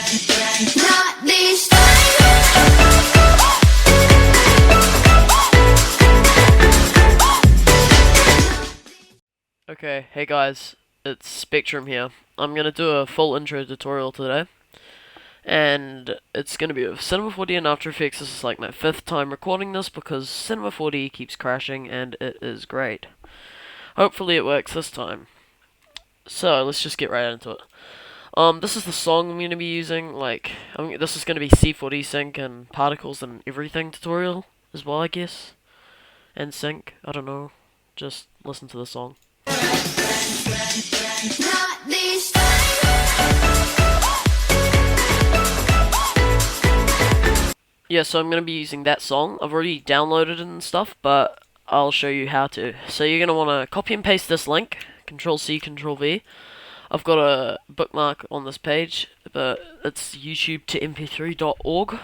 Not this time. Okay, hey guys, it's Spectrum here. I'm gonna do a full intro tutorial today, and it's gonna be with Cinema 4D and After Effects. This is like my 5th time recording this because Cinema 4D keeps crashing, and it is great. Hopefully it works this time. So let's just get right into it. This is the song I'm gonna be using. This is gonna be C4D sync and particles and everything tutorial as well, I guess, and sync. I don't know. Just listen to the song. Not this time. Yeah, so I'm going to be using that song. I've already downloaded it and stuff, but I'll show you how to. So you're going to want to copy and paste this link, Control-C, Control-V. I've got a bookmark on this page, but it's youtube to mp3.org.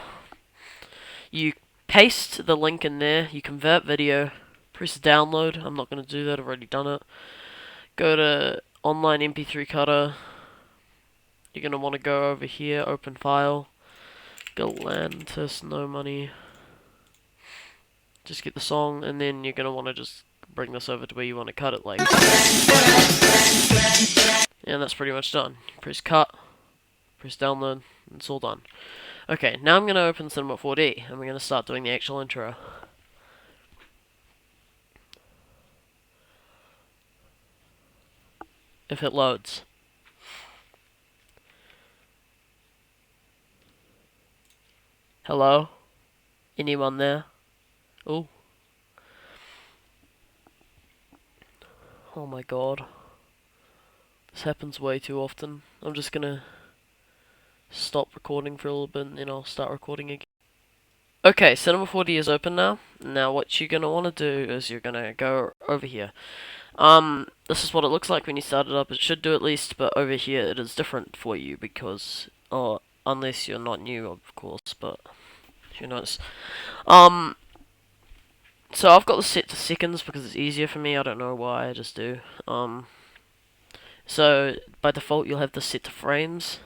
You paste the link in there, you convert video, press download. I'm not going to do that, I've already done it. Go to online mp3 cutter. You're going to want to go over here, open file. Galantis, no money. Just get the song, and then you're going to want to just bring this over to where you want to cut it, like. And that's pretty much done. Press cut, press download, and it's all done. Okay, now I'm going to open Cinema 4D, and we're going to start doing the actual intro. If it loads. Hello? Anyone there? Oh. Oh my god. This happens way too often. I'm just gonna stop recording for a little bit and then I'll start recording again. Okay, Cinema 4D is open now. Now what you're gonna wanna do is you're gonna go over here. This is what it looks like when you start it up. It should do at least, but over here it is different for you because, unless you're not new, of course, but who knows. So I've got this set to seconds because it's easier for me. I don't know why, I just do. So by default you'll have this set to frames.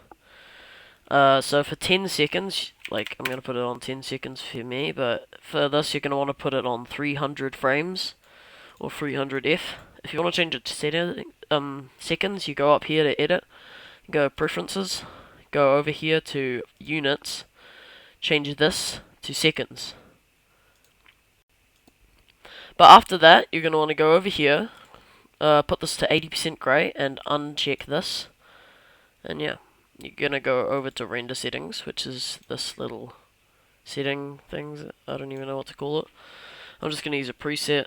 So for 10 seconds, like I'm gonna put it on 10 seconds for me, but for this you're gonna want to put it on 300 frames or 300F. If you want to change it to seconds, you go up here to edit, go preferences, go over here to units, change this to seconds. But after that, you're going to want to go over here, put this to 80% grey, and uncheck this. And yeah, you're going to go over to render settings, which is this little setting things. I don't even know what to call it. I'm just going to use a preset,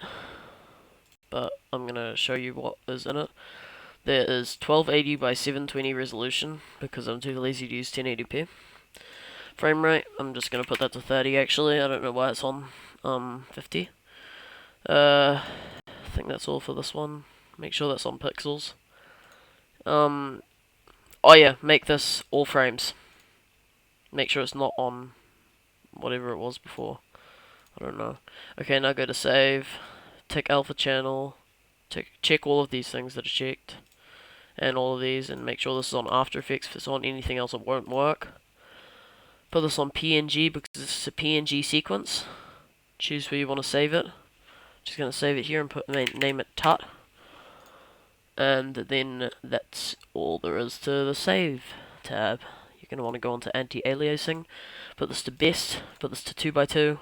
but I'm going to show you what is in it. There is 1280 by 720 resolution, because I'm too lazy to use 1080p. Frame rate, I'm just going to put that to 30 actually. I don't know why it's on 50. I think that's all for this one. Make sure that's on pixels. Oh yeah, make this all frames. Make sure it's not on whatever it was before. I don't know. Okay, now go to save. Tick alpha channel. Check all of these things that are checked. And all of these, and make sure this is on After Effects. If it's on anything else it won't work. Put this on PNG because this is a PNG sequence. Choose where you want to save it. Just going to save it here and name it tut. And then that's all there is to the save tab. You're going to want to go onto anti-aliasing. Put this to best. Put this to 2x2.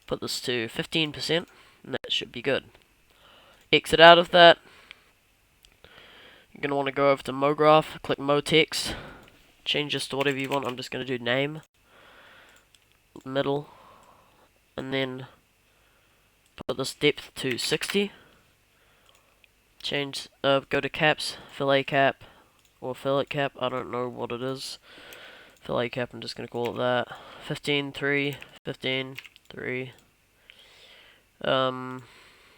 Put this to 15%. And that should be good. Exit out of that. You're going to want to go over to MoGraph. Click MoText. Change this to whatever you want. I'm just going to do name. Middle. And then put this depth to 60. Change, go to caps, fillet cap, or fillet cap, I don't know what it is. Fillet cap, I'm just going to call it that. 15.3, 15.3.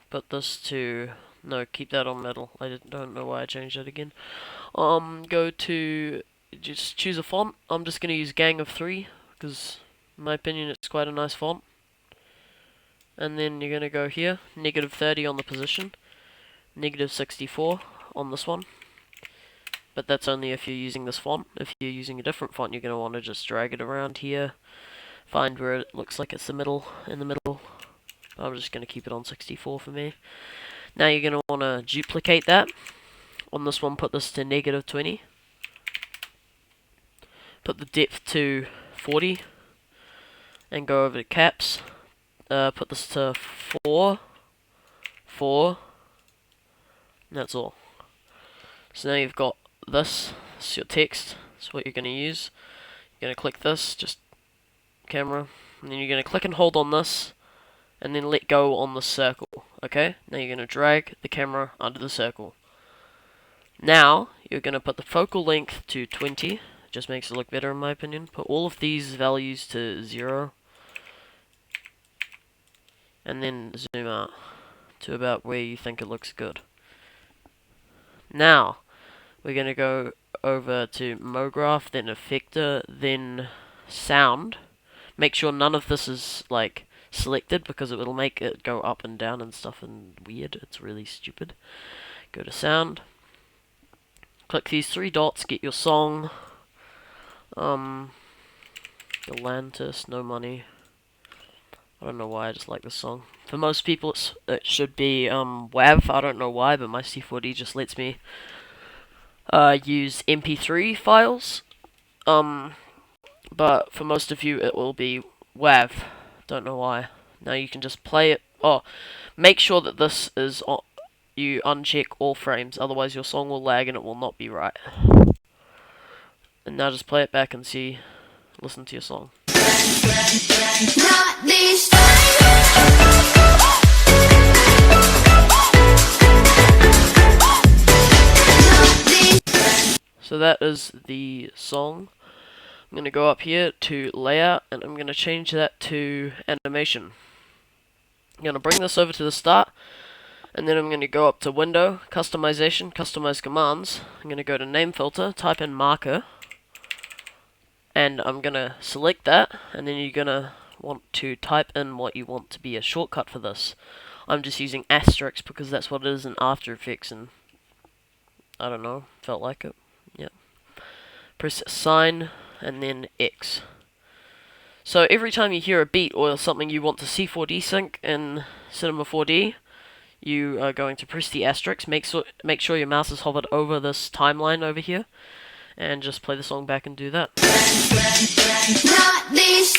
Put this to, no, keep that on metal. I don't know why I changed that again. Go to, just choose a font. I'm just going to use Gang of 3, because in my opinion it's quite a nice font. And then you're going to go here, -30 on the position, -64 on this one, but that's only if you're using this font. If you're using a different font, you're going to want to just drag it around here, find where it looks like it's in the middle. I'm just going to keep it on 64 for me. Now you're going to want to duplicate that. On this one, put this to -20. Put the depth to 40. And go over to caps. Put this to 4. And that's all. So now you've got this. This is your text. That's what you're going to use. You're going to click this, just camera. And then you're going to click and hold on this. And then let go on the circle. Okay? Now you're going to drag the camera under the circle. Now, you're going to put the focal length to 20. It just makes it look better in my opinion. Put all of these values to 0. And then zoom out to about where you think it looks good. Now, we're going to go over to MoGraph, then Effector, then Sound. Make sure none of this is like selected because it will make it go up and down and stuff and weird. It's really stupid. Go to Sound. Click these 3 dots, get your song. Galantis, No Money. I don't know why, I just like this song. For most people, it should be WAV. I don't know why, but my C4D just lets me use MP3 files. But for most of you, it will be WAV. Don't know why. Now you can just play it. Oh, make sure that this is on. You uncheck all frames, otherwise your song will lag and it will not be right. And now just play it back and listen to your song. Not this So that is the song. I'm going to go up here to layout and I'm going to change that to animation. I'm going to bring this over to the start and then I'm going to go up to window, customization, customize commands. I'm going to go to name filter, type in marker and I'm going to select that and then you're going to want to type in what you want to be a shortcut for this. I'm just using asterisk because that's what it is in After Effects and I don't know, felt like it. Yeah. Press sign and then X. So every time you hear a beat or something you want to C4D sync in Cinema 4D, you are going to press the asterisk. Make sure your mouse is hovered over this timeline over here, and just play the song back and do that. Not this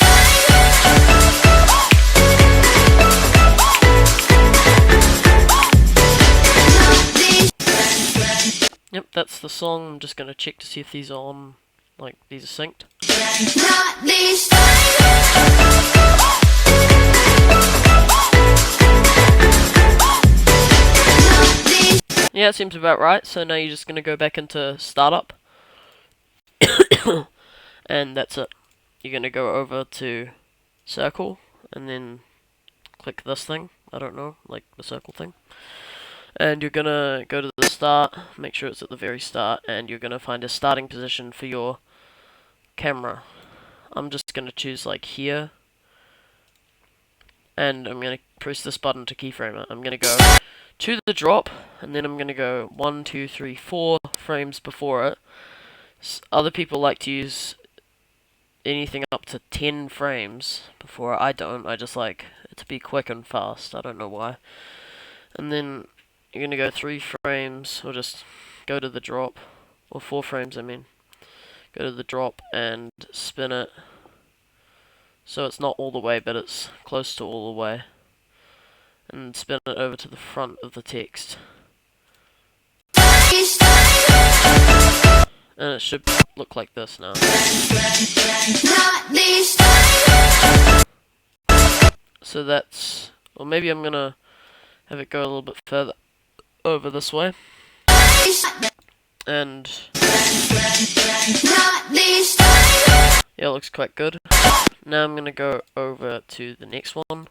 Yep, that's the song. I'm just gonna check to see if these are on, like these are synced. Not this Yeah, it seems about right. So now you're just gonna go back into startup, and that's it. You're gonna go over to circle, and then click this thing. I don't know, like the circle thing. And you're gonna go to the start, make sure it's at the very start, and you're gonna find a starting position for your camera. I'm just gonna choose like here, and I'm gonna press this button to keyframe it. I'm gonna go to the drop, and then I'm gonna go 1, 2, 3, 4 frames before it. Other people like to use anything up to 10 frames before. I don't. I just like it to be quick and fast. I don't know why. And then you're going to go 3 frames, or just go to the drop, or 4 frames I mean. Go to the drop and spin it so it's not all the way, but it's close to all the way. And spin it over to the front of the text. And it should look like this now. Not this So that's, or maybe I'm going to have it go a little bit further over this way. And Not this yeah, it looks quite good. Now I'm going to go over to the next one.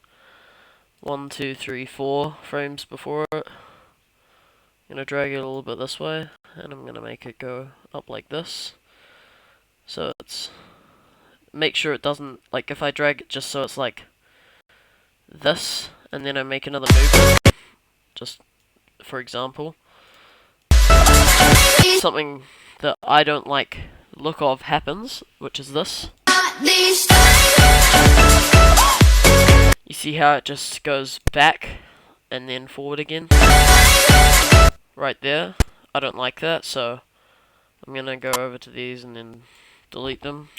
1, 2, 3, 4 frames before it. I'm going to drag it a little bit this way, and I'm going to make it go up like this. So it's, make sure it doesn't, like if I drag it just so it's like this, and then I make another movement, just for example, something that I don't like the look of happens, which is this. not this, You see how it just goes back and then forward again? Right there. I don't like that, so I'm gonna go over to these and then delete them.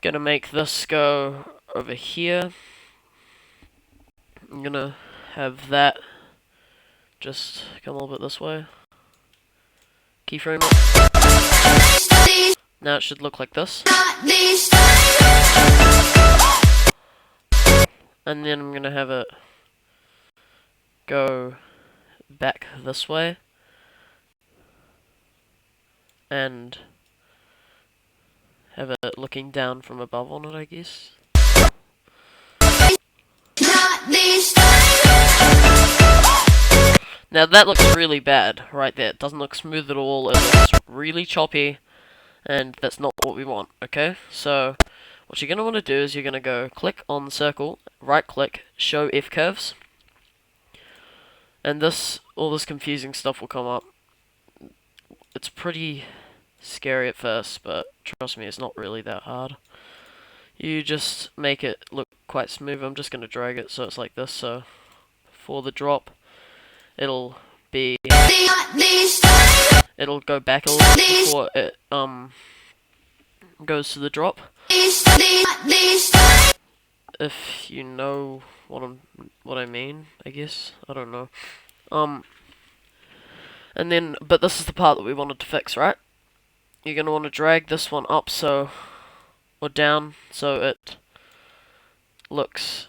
Gonna make this go over here. I'm gonna have that just come a little bit this way. Keyframe it. this, Now it should look like this. not this, And then I'm gonna have it go back this way. And have it looking down from above on it, I guess. not this, Now that looks really bad right there. It doesn't look smooth at all. It looks really choppy, and that's not what we want, okay? So what you're going to want to do is you're going to go click on the circle, right click, show F curves, and all this confusing stuff will come up. It's pretty scary at first, but trust me, it's not really that hard. You just make it look quite smooth. I'm just going to drag it so it's like this, so for the drop it'll be, not this, it'll go back a little bit before it goes to the drop. this, not this, If you know what I mean, I guess. I don't know. And then, but this is the part that we wanted to fix, right? You're gonna want to drag this one up or down, so it looks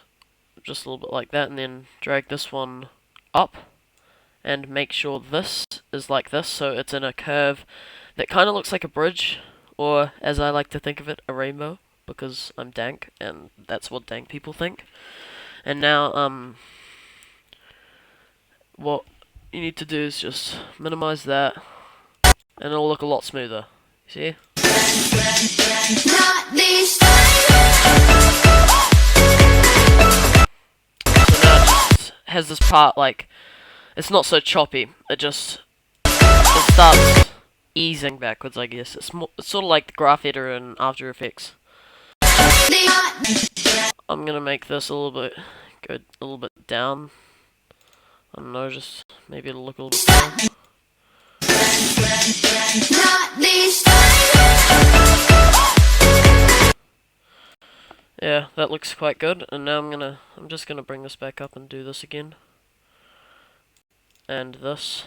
just a little bit like that, and then drag this one up, and make sure this is like this, so it's in a curve that kind of looks like a bridge, or as I like to think of it, a rainbow, because I'm dank, and that's what dank people think. And now, what you need to do is just minimize that, and it'll look a lot smoother. See? not this, So now it just has this part, like, it's not so choppy. It starts easing backwards, I guess. It's sort of like the graph editor in After Effects. I'm gonna make this go a little bit down. I don't know, just maybe it'll look a little bit better. not this, Yeah, that looks quite good. And now I'm just gonna bring this back up and do this again. And this.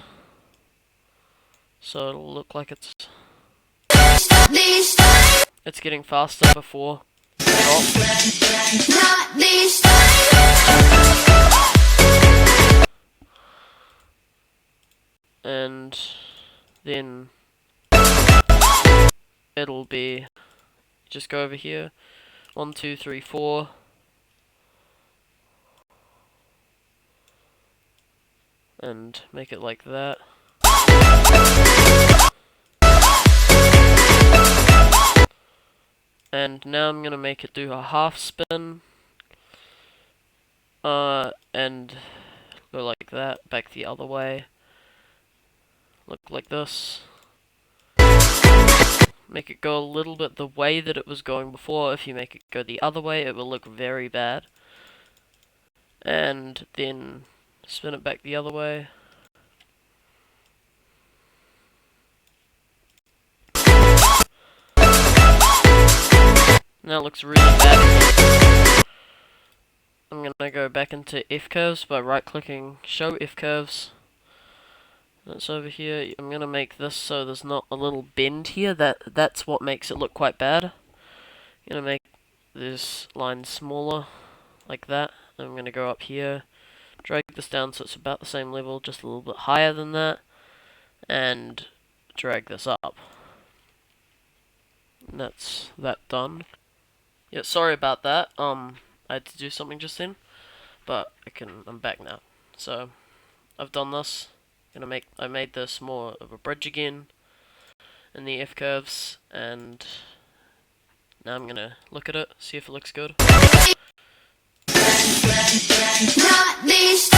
So it'll look like it's this, getting faster before the drop. not this, And then it'll be, just go over here, 1, 2, 3, 4, and make it like that. And now I'm gonna make it do a half spin, and go like that, back the other way. Look like this. Make it go a little bit the way that it was going before. If you make it go the other way, it will look very bad. And then spin it back the other way. Now it looks really bad. I'm gonna go back into F curves by right clicking show F curves. That's over here. I'm gonna make this so there's not a little bend here. That's what makes it look quite bad. I'm gonna make this line smaller, like that. I'm gonna go up here, drag this down so it's about the same level, just a little bit higher than that, and drag this up. And that's that done. Yeah, sorry about that. I had to do something just then, but I'm back now. So I've done this. I made this more of a bridge again in the F curves, and now I'm gonna look at it, see if it looks good. not this,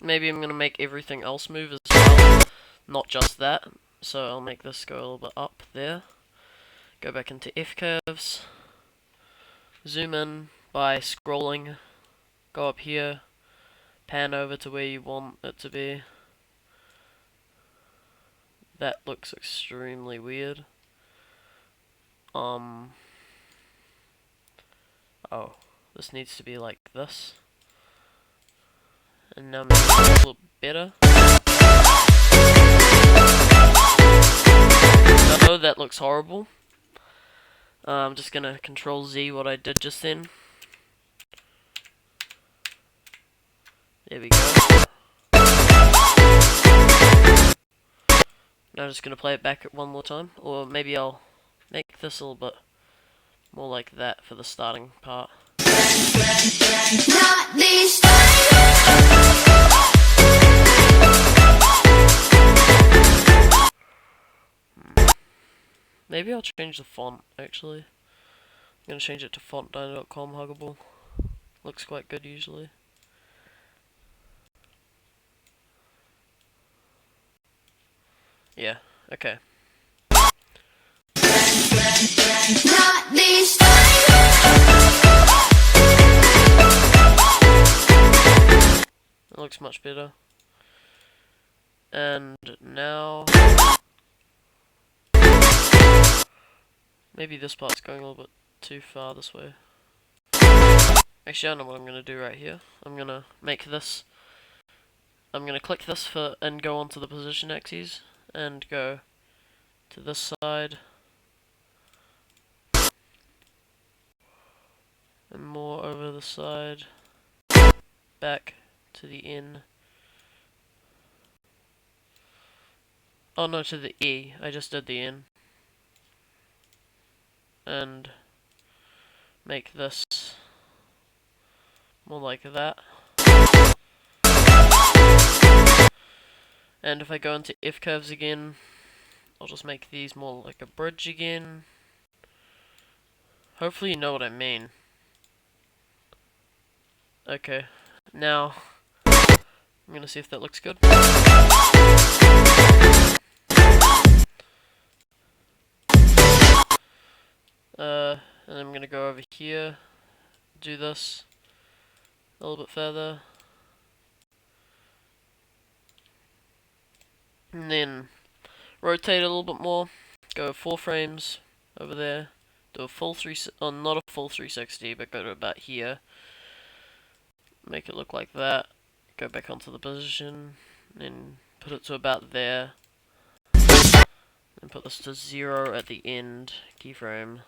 maybe I'm gonna make everything else move as well, not just that. So I'll make this go a little bit up there. Go back into F curves. Zoom in by scrolling. Go up here. Pan over to where you want it to be. That looks extremely weird. Oh, this needs to be like this. And now make it a little better. No, that looks horrible. I'm just gonna Control Z what I did just then. There we go. Now I'm just gonna play it back one more time, or maybe I'll make this a little bit more like that for the starting part. Not this Maybe I'll change the font, actually. I'm gonna change it to fontdino.com huggable. Looks quite good usually. Yeah, okay. Not this It looks much better. And now maybe this part's going a little bit too far this way. Actually, I know what I'm gonna do right here. I'm gonna make this. I'm gonna click this for and go onto the position axes and go to this side and more over the side, back to the N. Oh no, to the E. I just did the N. And make this more like that. And if I go into F curves again, I'll just make these more like a bridge again. Hopefully you know what I mean. Okay, now I'm gonna see if that looks good. And I'm gonna go over here, do this a little bit further, and then rotate a little bit more. Go 4 frames over there. Do a full not a full 360, but go to about here. Make it look like that. Go back onto the position, and put it to about there. And put this to 0 at the end keyframe,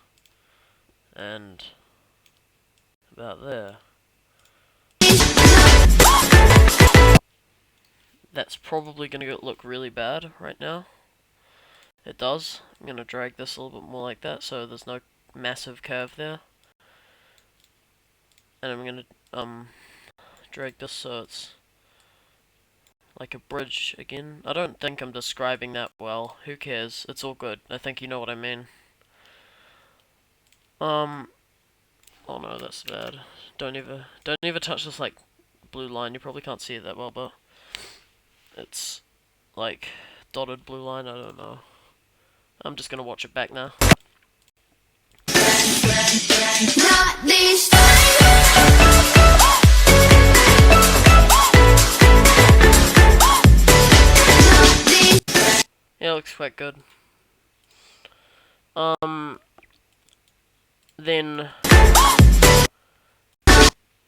and about there. That's probably gonna look really bad right now. It does. I'm gonna drag this a little bit more like that, so there's no massive curve there. And I'm gonna drag this so it's like a bridge again. I don't think I'm describing that well. Who cares? It's all good. I think you know what I mean. Oh no, that's bad. Don't ever touch this like blue line. You probably can't see it that well, but it's like dotted blue line. I don't know. I'm just gonna watch it back now. Not this Yeah, it looks quite good. Then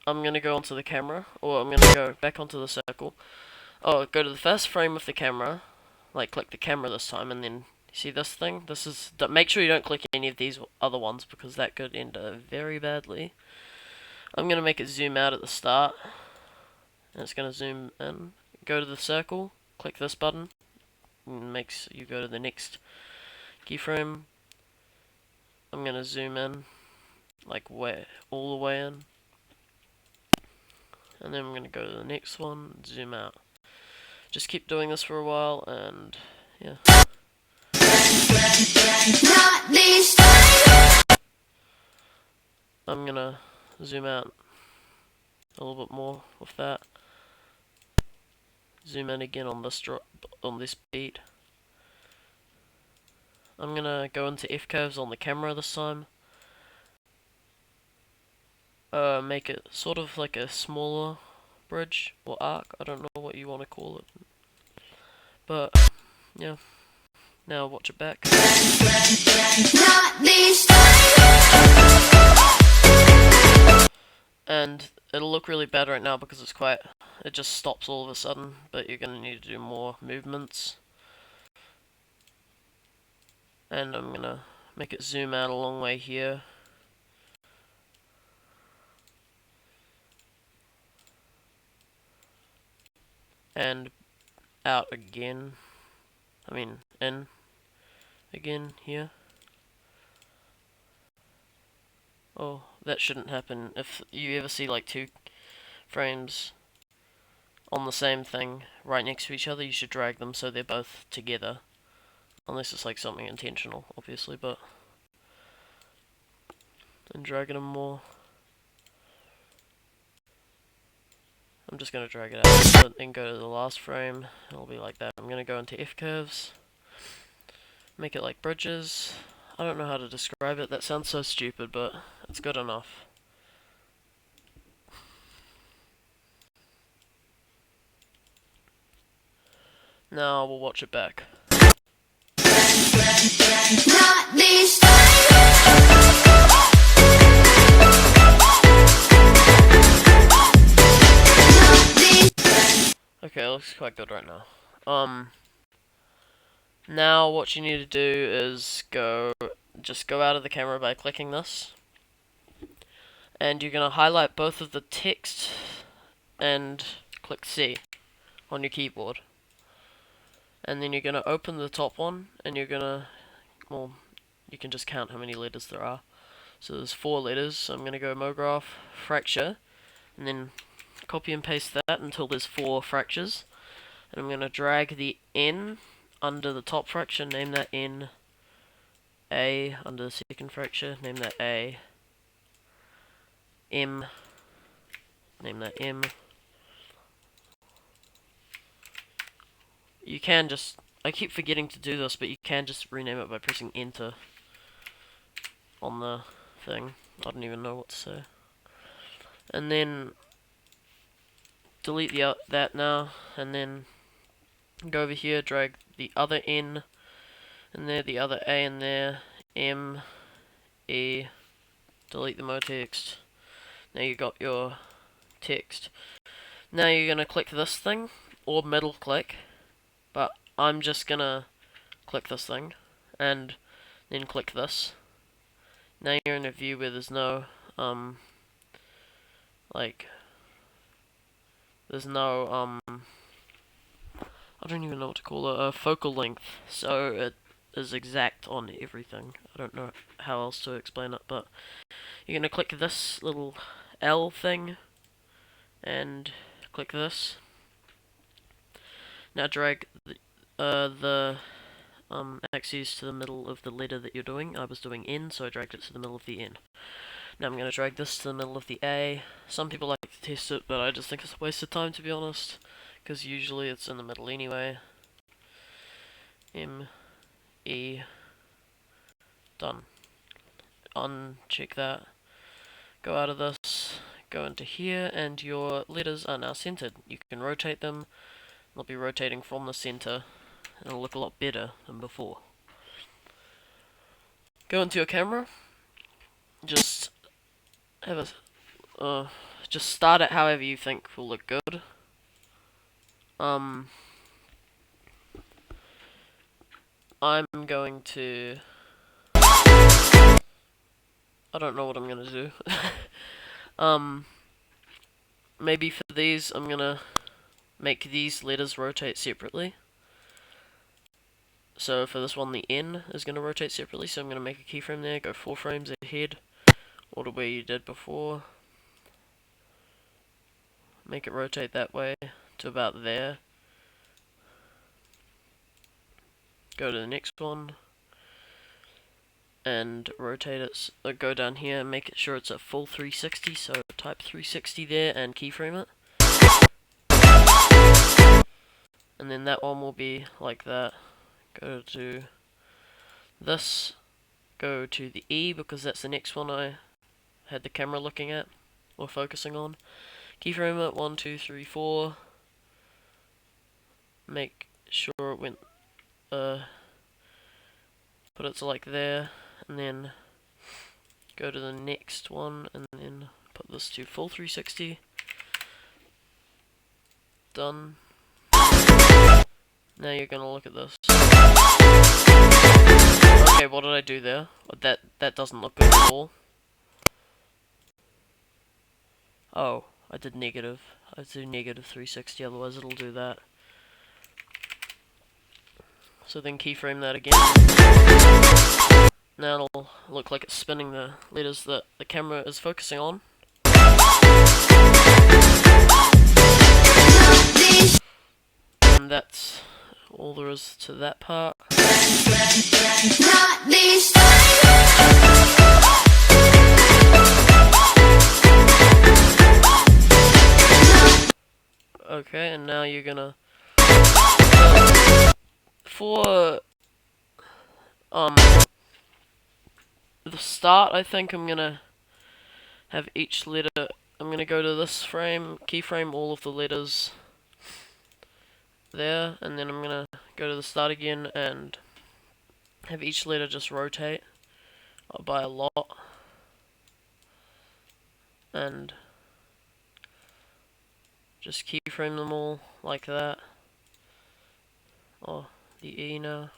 I'm gonna go onto the camera, or I'm gonna go back onto the circle. Oh, go to the first frame of the camera, like click the camera this time, and then see this thing? This is, make sure you don't click any of these other ones because that could end very badly. I'm gonna make it zoom out at the start, and it's gonna zoom in. Go to the circle, click this button, and makes you go to the next keyframe. I'm gonna zoom in, like all the way in, and then I'm gonna go to the next one, zoom out. Just keep doing this for a while, and yeah. Not this I'm gonna zoom out a little bit more with that. zoom in again on this beat. I'm gonna go into F-curves on the camera this time. Make it sort of like a smaller bridge or arc. I don't know what you want to call it, but yeah. Now watch it back. Not this And it'll look really bad right now because it just stops all of a sudden, but you're gonna need to do more movements. And I'm gonna make it zoom out a long way here. And out again. I mean, in again here. Oh, that shouldn't happen. If you ever see like 2 frames on the same thing right next to each other, you should drag them so they're both together. Unless it's like something intentional, obviously, but and dragging them more. I'm just gonna drag it out and go to the last frame. It'll be like that. I'm gonna go into F-curves, make it like bridges. I don't know how to describe it. That sounds so stupid, but it's good enough. Now we'll watch it back. Not this Okay, it looks quite good right now. Now what you need to do is just go out of the camera by clicking this. And you're gonna highlight both of the text and click C on your keyboard. And then you're gonna open the top one and you're gonna, well, you can just count how many letters there are. So there's 4 letters, so I'm gonna go MoGraph, fracture, and then copy and paste that until there's 4 fractures. And I'm gonna drag the N under the top fracture, name that N. A under the second fracture, name that A. M, name that M. You can just, I keep forgetting to do this, but you can just rename it by pressing enter on the thing. I don't even know what to say. And then delete that now, and then go over here, drag the other N in there, the other A in there, M, E, delete the mo text. Now you got your text. Now you're gonna click this thing, or middle click, but I'm just gonna click this thing, and then click this. Now you're in a view where there's no, there's no, I don't even know what to call it, focal length, so it is exact on everything. I don't know how else to explain it, but you're gonna click this little L thing, and click this. Now drag the axes to the middle of the letter that you're doing. I was doing N, so I dragged it to the middle of the N. Now I'm going to drag this to the middle of the A. Some people like to test it, but I just think it's a waste of time, to be honest, because usually it's in the middle anyway. M, E, done. Uncheck that. Go out of this, go into here, and your letters are now centered. You can rotate them. They'll be rotating from the center, and it'll look a lot better than before. Go into your camera. Just have a just start it however you think will look good. I'm going to, I don't know what I'm gonna do. Maybe for these I'm gonna make these letters rotate separately. So for this one, the N is going to rotate separately, so I'm going to make a keyframe there, go 4 frames ahead, or the way you did before. Make it rotate that way to about there. Go to the next one, and rotate it, go down here, make it sure it's a full 360, so type 360 there and keyframe it. and then that one will be like that. Go to this, go to the E because that's the next one I had the camera looking at or focusing on. Keyframe it 1, 2, 3, 4. Make sure it went put it to like there, and then go to the next one and then put this to full 360. Done. Now you're gonna look at this. Okay, what did I do there? That doesn't look good at all. Oh, I did negative. I do negative 360, otherwise it'll do that. So then keyframe that again. Now it'll look like it's spinning the letters that the camera is focusing on. And that's all there is to that part. Not this. Okay, and now you're gonna for the start, I think I'm gonna have each letter. I'm gonna go to this frame, keyframe all of the letters there, and then I'm gonna go to the start again and have each letter just rotate by a lot, and just keyframe them all like that. Oh, the E now.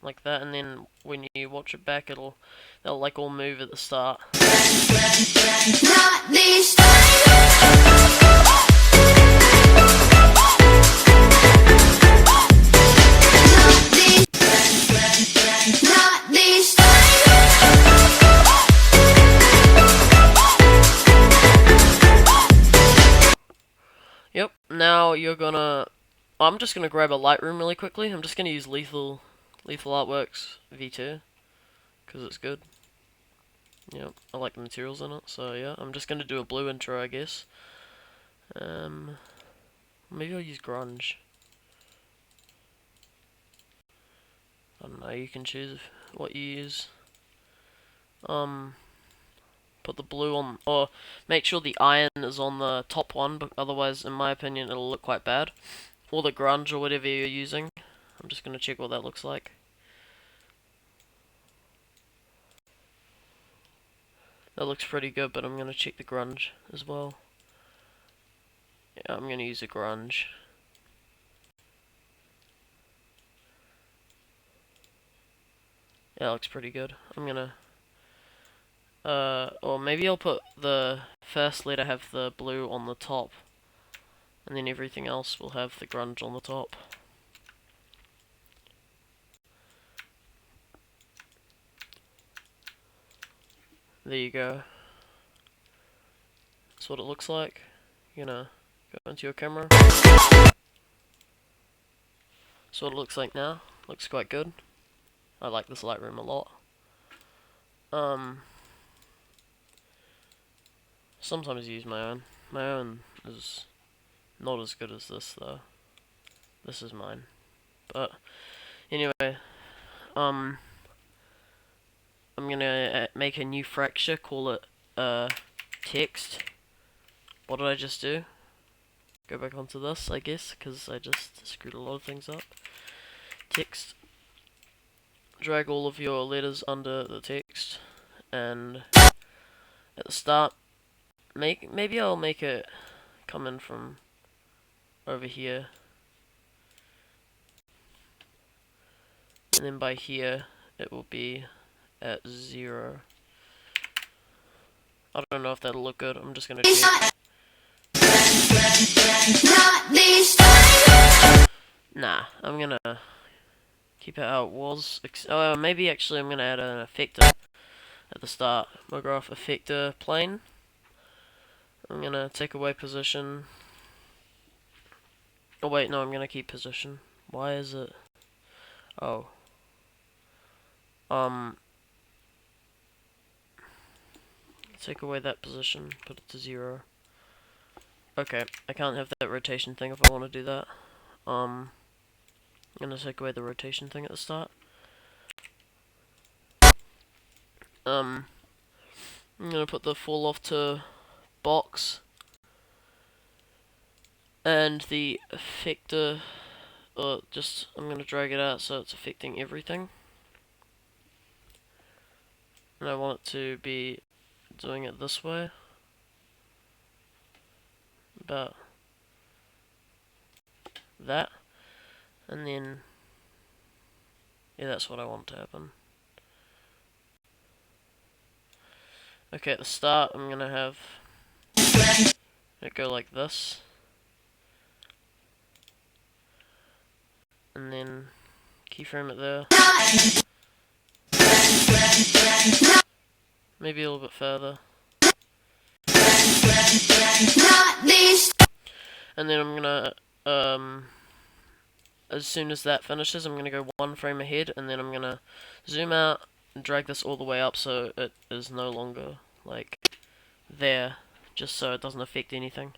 Like that, and then when you watch it back, they'll like all move at the start. Not this. Not this. Yep, now you're gonna... I'm just gonna grab a Lightroom really quickly. I'm just gonna use LethalArtworks V2 because it's good. Yep, I like the materials in it, so yeah. I'm just gonna do a blue intro, I guess. Maybe I'll use grunge. I don't know, you can choose what you use. Put the blue on, or make sure the iron is on the top one, but otherwise, in my opinion, it'll look quite bad. Or the grunge, or whatever you're using. I'm just gonna check what that looks like. That looks pretty good, but I'm gonna check the grunge as well. Yeah, I'm gonna use a grunge. Yeah, it looks pretty good. I'm gonna or maybe I'll put the first letter have the blue on the top, and then everything else will have the grunge on the top. There you go. That's what it looks like. You're gonna go into your camera. That's what it looks like now. Looks quite good. I like this Lightroom a lot. Sometimes I use my own. My own is not as good as this though. This is mine. But anyway, I'm gonna make a new fracture, call it text. What did I just do? Go back onto this, I guess, because I just screwed a lot of things up. Text. Drag all of your letters under the text, and at the start, maybe I'll make it come in from over here, and then by here it will be at 0. I don't know if that'll look good. I'm just gonna check. Not this. Nah, I'm gonna keep it how it was. Maybe actually I'm gonna add an effector at the start. MoGraph effector plane. I'm gonna take away position. Oh wait, no, I'm gonna keep position. Why is it? Oh. Take away that position, put it to 0. Okay, I can't have that rotation thing if I want to do that. I'm gonna take away the rotation thing at the start. I'm gonna put the fall off to box, and the effector, I'm gonna drag it out so it's affecting everything. And I want it to be doing it this way. About that. And then, yeah, that's what I want to happen. Okay, at the start, I'm gonna have it go like this. And then keyframe it there. Maybe a little bit further. And then I'm gonna, as soon as that finishes, I'm gonna go one frame ahead, and then I'm gonna zoom out and drag this all the way up so it is no longer, like, there, just so it doesn't affect anything.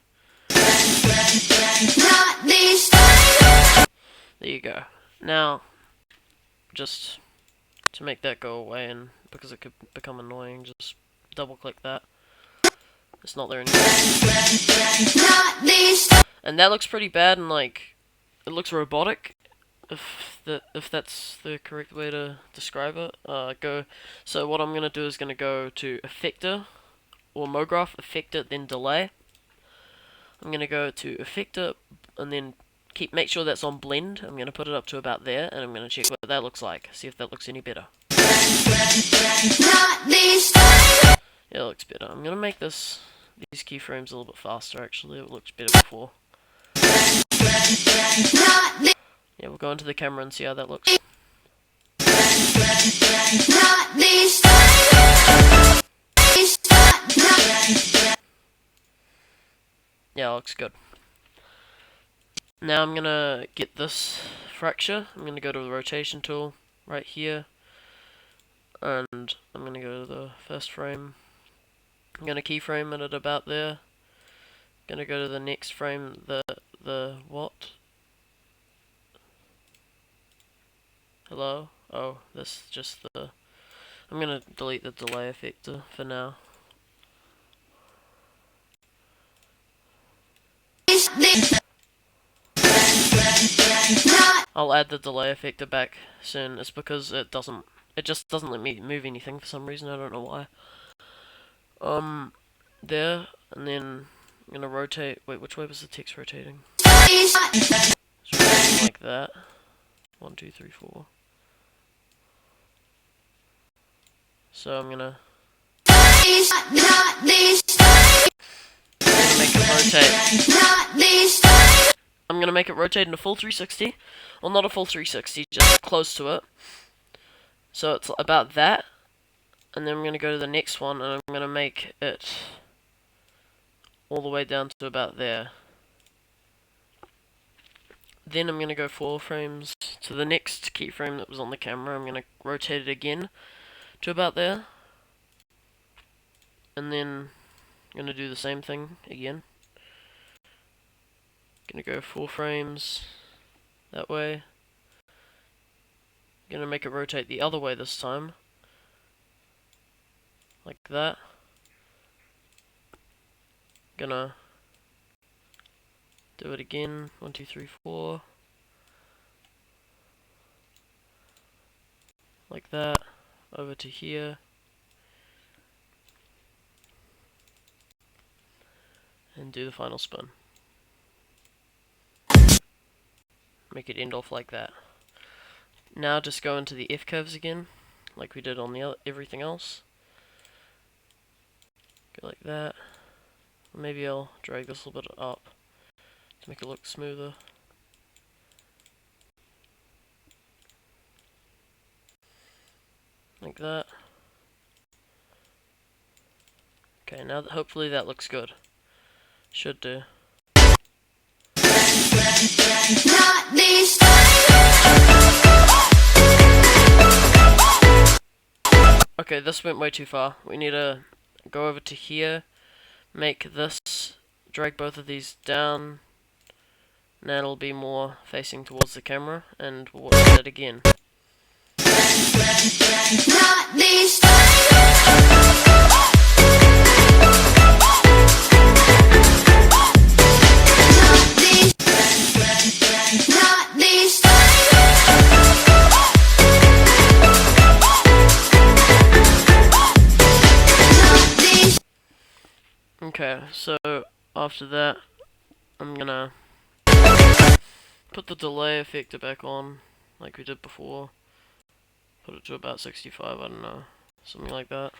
There you go. Now, just to make that go away, and because it could become annoying, just double click that. It's not there anymore. And that looks pretty bad, and like, it looks robotic, if that's the correct way to describe it. So what I'm gonna do is gonna go to Effector, or MoGraph, Effector, then Delay. I'm gonna go to Effector, and then make sure that's on Blend. I'm gonna put it up to about there, and I'm gonna check what that looks like. See if that looks any better. Yeah, it looks better. I'm gonna make these keyframes a little bit faster, actually. It looked better before. Yeah, we'll go into the camera and see how that looks. Yeah, it looks good. Now I'm gonna get this fracture. I'm gonna go to the rotation tool right here, and I'm gonna go to the first frame. I'm gonna keyframe it at about there. Gonna go to the next frame, the what? Hello? Oh, this is just the... I'm gonna delete the delay effector for now. I'll add the delay effector back soon. It's because it just doesn't let me move anything for some reason. I don't know why. There, and then I'm gonna rotate. Wait, which way was the text rotating? It's rotating like that. 1, 2, 3, 4. So I'm gonna make it rotate. I'm gonna make it rotate in a full 360. Well, not a full 360, just close to it. So it's about that. And then I'm gonna go to the next one, and I'm gonna make it all the way down to about there. Then I'm gonna go 4 frames to the next keyframe that was on the camera. I'm gonna rotate it again to about there. And then I'm gonna do the same thing again. Gonna go 4 frames that way. Gonna make it rotate the other way this time. Like that. Gonna do it again. 1, 2, 3, 4. Like that. Over to here. And do the final spin. Make it end off like that. Now just go into the F curves again, like we did on the everything else. Go like that. Maybe I'll drag this a little bit up to make it look smoother. Like that. Okay, now hopefully that looks good. Should do. Okay, this went way too far. We need to go over to here, make this drag both of these down. Now it'll be more facing towards the camera, and we'll watch it again. Not this. Not this. Okay, so after that, I'm gonna put the delay effector back on, like we did before. Put it to about 65, I don't know, something like that.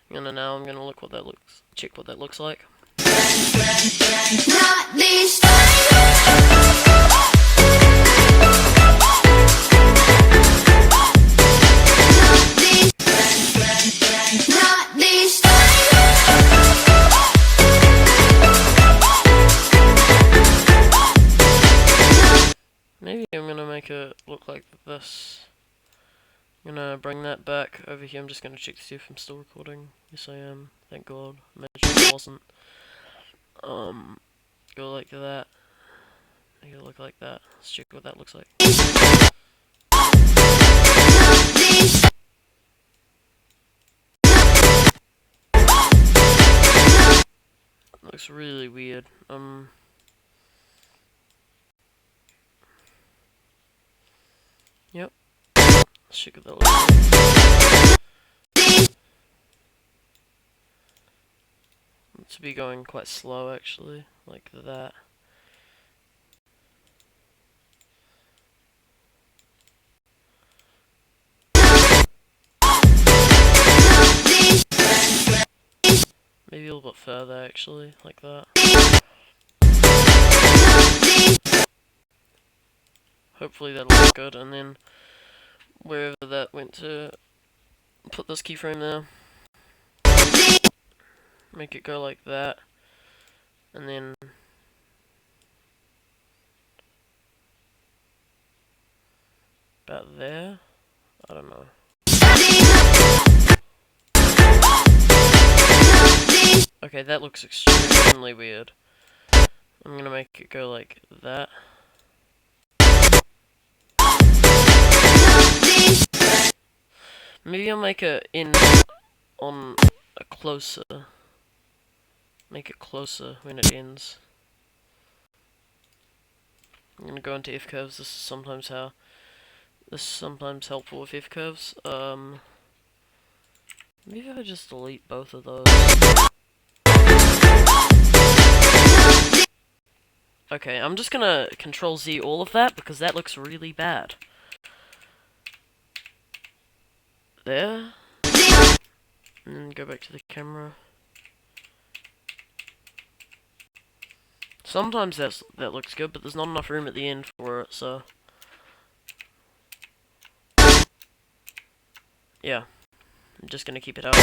And now I'm gonna look what that looks, check what that looks like. Not this. Not this. Maybe I'm gonna make it look like this. I'm gonna bring that back over here. I'm just gonna check to see if I'm still recording. Yes, I am. Thank God. Imagine it wasn't. Go like that. Make it look like that. Let's check what that looks like. Looks really weird. Yep. Let's check what that looks like. To be going quite slow actually, like that. Maybe a little bit further actually, like that. Hopefully that'll look good, and then wherever that went to, put this keyframe there. Make it go like that, and then about there. I don't know. Okay, that looks extremely weird. I'm gonna make it go like that. Maybe I'll make it in on a closer. Make it closer when it ends. I'm gonna go into F curves. This is sometimes helpful with F curves. Maybe if I just delete both of those. Okay, I'm just gonna Control Z all of that because that looks really bad. There. And then go back to the camera. Sometimes that looks good, but there's not enough room at the end for it, so yeah, I'm just gonna keep it out.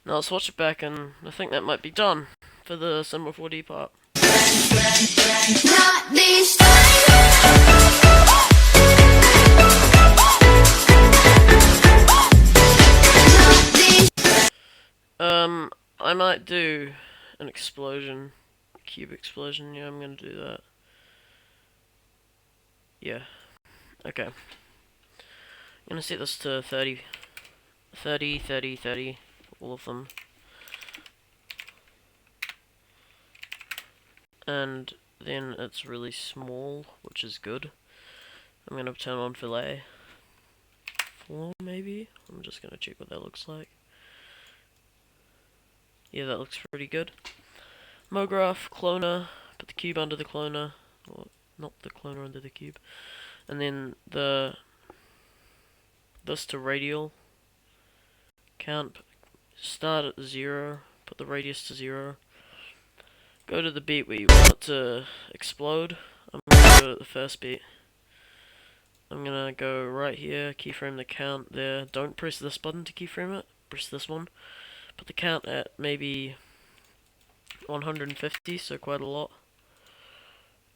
Now let's watch it back, and I think that might be done for the C4D part. Not this. I might do an explosion, cube explosion. Yeah, I'm gonna do that. Yeah. Okay. I'm gonna set this to 30, 30, 30, 30, all of them. And then it's really small, which is good. I'm gonna turn on fillet 4 maybe. I'm just gonna check what that looks like. Yeah, that looks pretty good. MoGraph, cloner, put the cube under the cloner, or not the cloner under the cube. And then this to radial. Count, start at 0, put the radius to 0. Go to the beat where you want it to explode. I'm gonna go at the first beat. I'm gonna go right here, keyframe the count there. Don't press this button to keyframe it, press this one. Put the count at maybe 150, so quite a lot.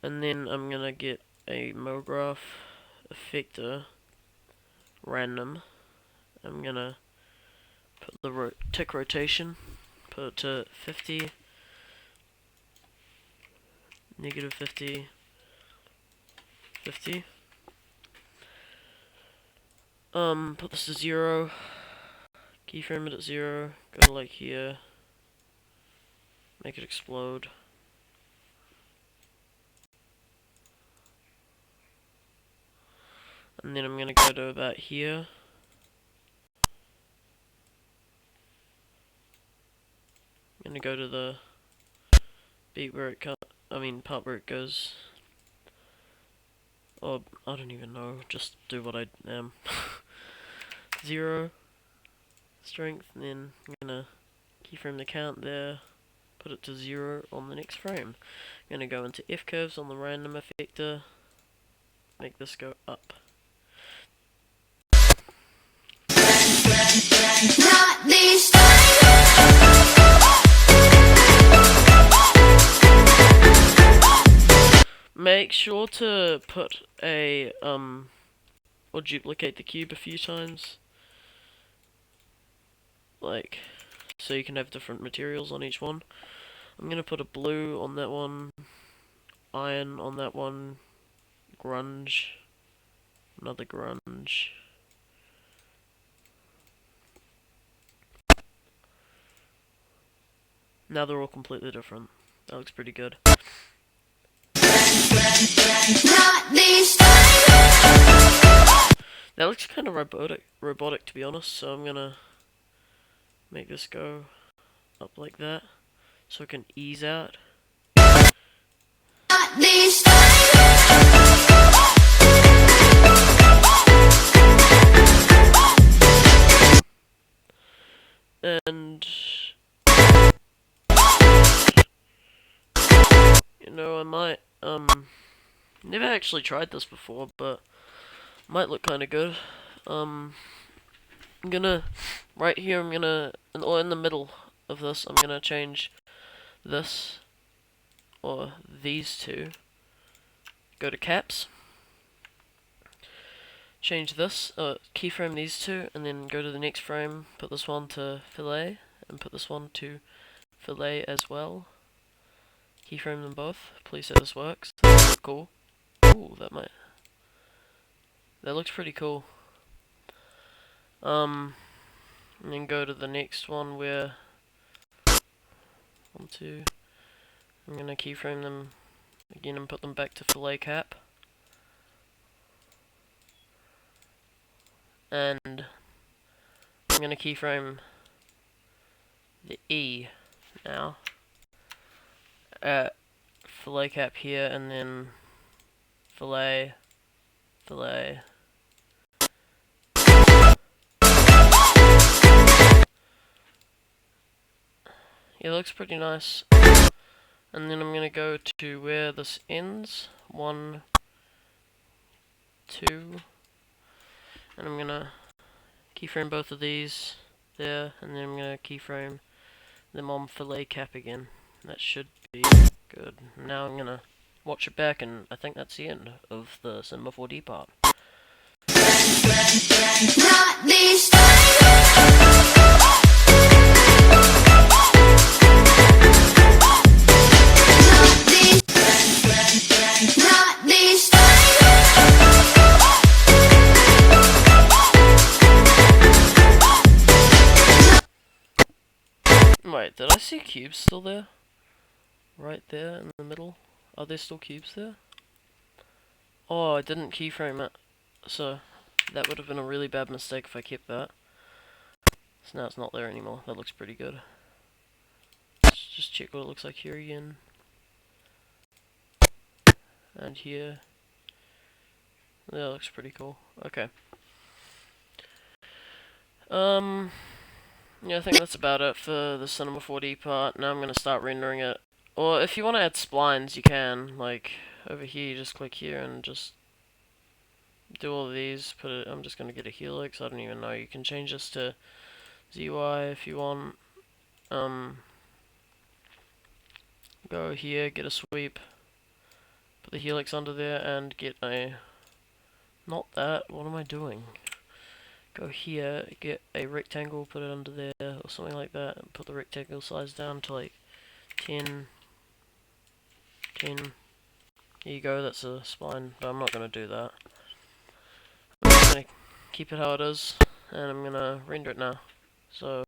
And then I'm gonna get a MoGraph effector random. I'm gonna put the tick rotation, put put it to 50, negative 50, 50. Put this to 0, keyframe it at 0, go to like here, make it explode. And then I'm gonna go to about here. I'm gonna go to the beat where it part where it goes. Or, I don't even know, just do what I am. 0, strength, and then I'm gonna keyframe the count there, put it to 0 on the next frame. I'm gonna go into F curves on the random effector, make this go up. Not this. Make sure to put a, or duplicate the cube a few times. Like, so you can have different materials on each one. I'm gonna put a blue on that one, iron on that one, grunge, another grunge. Now they're all completely different. That looks pretty good. Not this. That looks kind of robotic to be honest, so I'm gonna make this go up like that, so it can ease out. Not this. And you know, I might never actually tried this before, but might look kind of good. I'm gonna right here. Or in the middle of this, I'm gonna change this or these two. Go to caps. Change this, keyframe these two, and then go to the next frame, put this one to fillet, and put this one to fillet as well. Keyframe them both. Please say this works. That looks cool. Ooh, that looks pretty cool. And then go to the next one where 1, 2. I'm gonna keyframe them again and put them back to fillet cap. And I'm gonna keyframe the E now. Fillet cap here, and then fillet, fillet. It looks pretty nice. And then I'm gonna go to where this ends. 1, 2. And I'm gonna keyframe both of these there, and then I'm gonna keyframe them on fillet cap again. That should be good. Now I'm gonna watch it back, and I think that's the end of the Cinema 4D part. Not this. Not this. Wait, did I see cubes still there? Right there in the middle? Are there still cubes there? Oh, I didn't keyframe it. So, that would have been a really bad mistake if I kept that. So now it's not there anymore. That looks pretty good. Let's just check what it looks like here again. And here. Yeah, that looks pretty cool. Okay. Yeah, I think that's about it for the Cinema 4D part. Now I'm gonna start rendering it. Or if you want to add splines, you can. Like, over here, you just click here and just do all of these. I'm just gonna get a helix. I don't even know. You can change this to ZY if you want. Go here, get a sweep, put the helix under there, and get a... Not that. What am I doing? go here, get a rectangle, put it under there, or something like that, and put the rectangle size down to like 10, 10. Here you go, that's a spline, but I'm not going to do that. I'm just going to keep it how it is, and I'm going to render it now. So,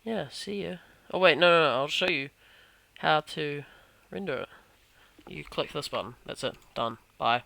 yeah, see ya. Oh wait, no, I'll show you how to render it. You click this button, that's it, done, bye.